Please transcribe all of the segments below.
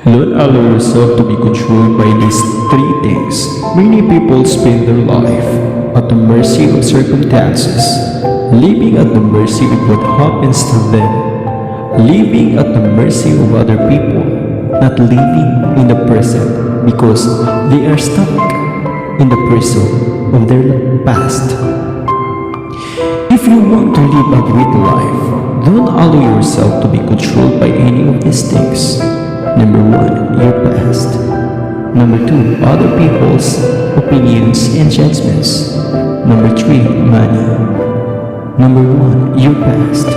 Don't allow yourself to be controlled by these three things. Many people spend their life at the mercy of circumstances, living at the mercy of what happens to them, living at the mercy of other people, not living in the present because they are stuck in the prison of their past. If you want to live a great life, don't allow yourself to be controlled by any of these things. Number 1, your past. Number 2, other people's opinions and judgments. Number 3, money. Number 1, your past.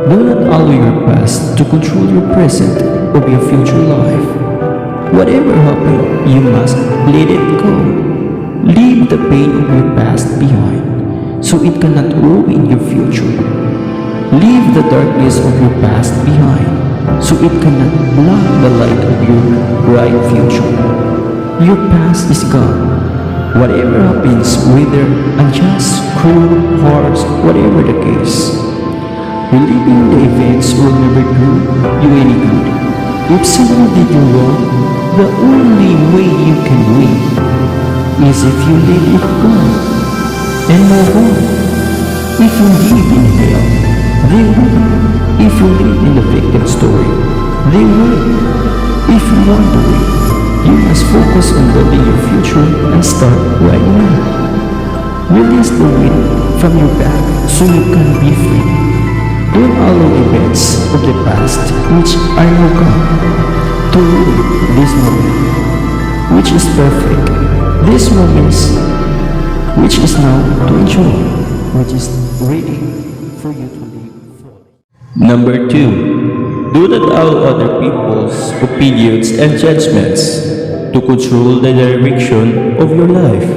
Do not allow your past to control your present or your future life. Whatever happened, you must let it go. Leave the pain of your past behind so it cannot ruin your future. Leave the darkness of your past behind so it cannot block the light of your bright future. Your past is gone. Whatever happens, whether unjust, cruel, harsh, whatever the case, reliving the events will never do you any good. If someone did you wrong, the only way you can win is if you let it go and move on. If you live in hell, they will. If you live in the victim story, they will. If you want to win, you must focus on building your future and start right now. Release the wind from your back so you can be free. Don't allow events of the past which are now gone to ruin this moment, which is perfect. These moments which is now to enjoy, which is ready for you to live. Number 2, do not allow other people's opinions and judgments to control the direction of your life.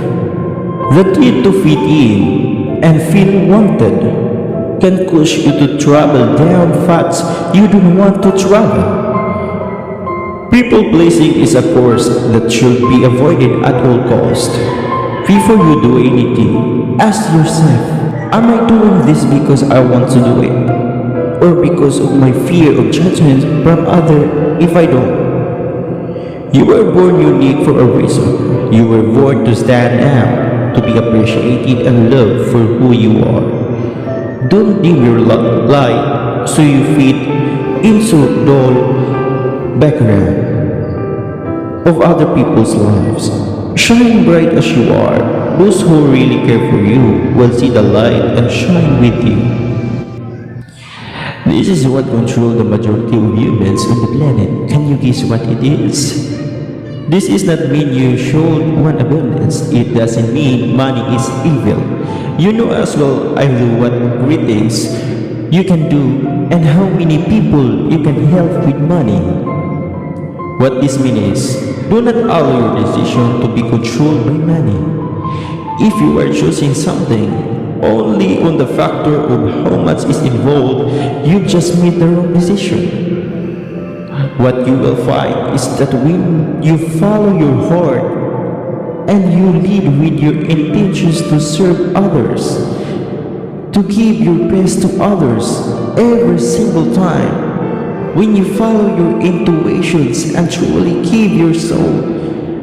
The need to fit in and feel wanted can push you to travel down paths you don't want to travel. People pleasing is a course that should be avoided at all costs. Before you do anything, ask yourself, am I doing this because I want to do it? Or because of my fear of judgment from others if I don't? You were born unique for a reason. You were born to stand out, to be appreciated and loved for who you are. Don't dim your light so you fit into dull background of other people's lives. Shine bright as you are. Those who really care for you will see the light and shine with you. This is what controls the majority of humans on the planet. Can you guess what it is? This is not mean you should want abundance. It doesn't mean money is evil. You know as well I do what great things you can do and how many people you can help with money. What this means is, do not allow your decision to be controlled by money. If you are choosing something only on the factor of how much is involved, you just made the wrong decision. What you will find is that when you follow your heart and you lead with your intentions to serve others, to give your best to others every single time, when you follow your intuitions and truly give your soul,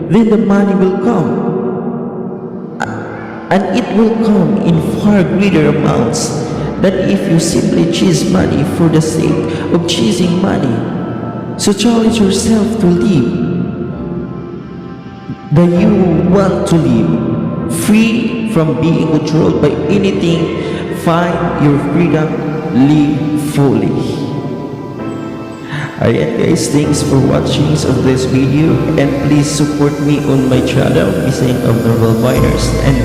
then the money will come. And it will come in far greater amounts than if you simply chase money for the sake of chasing money. So challenge yourself to live the you want to live, free from being controlled by anything. Find your freedom, live fully. Alright guys, thanks for watching of this video, and please support me on my channel Bisay of Normal Vibers and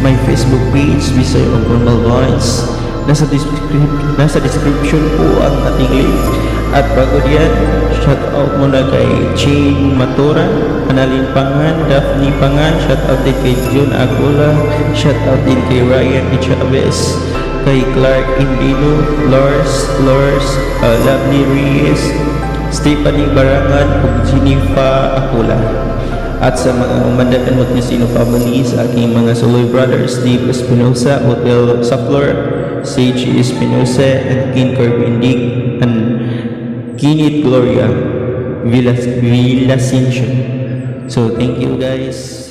my Facebook page Bisay of Normal Vibes. Nasa description po ang ating link. At bago diyan, shout out muna kay Jane Matura, Analin Pangan, Daphne Pangan, shout out din kay June Agula, shout out din kay Ryan Chavez, kay Clark Indino, Lars, Lovely Reyes, Stephanie Barangan, ug Jennifer Akula. At sa mga umandakan mo sino family sa aking mga Soloy brothers, Steve Espinosa, Hotel Sackler, Sage Espinosa, and King Corbin Dick, and Kinit Gloria. Villasencio. So thank you guys.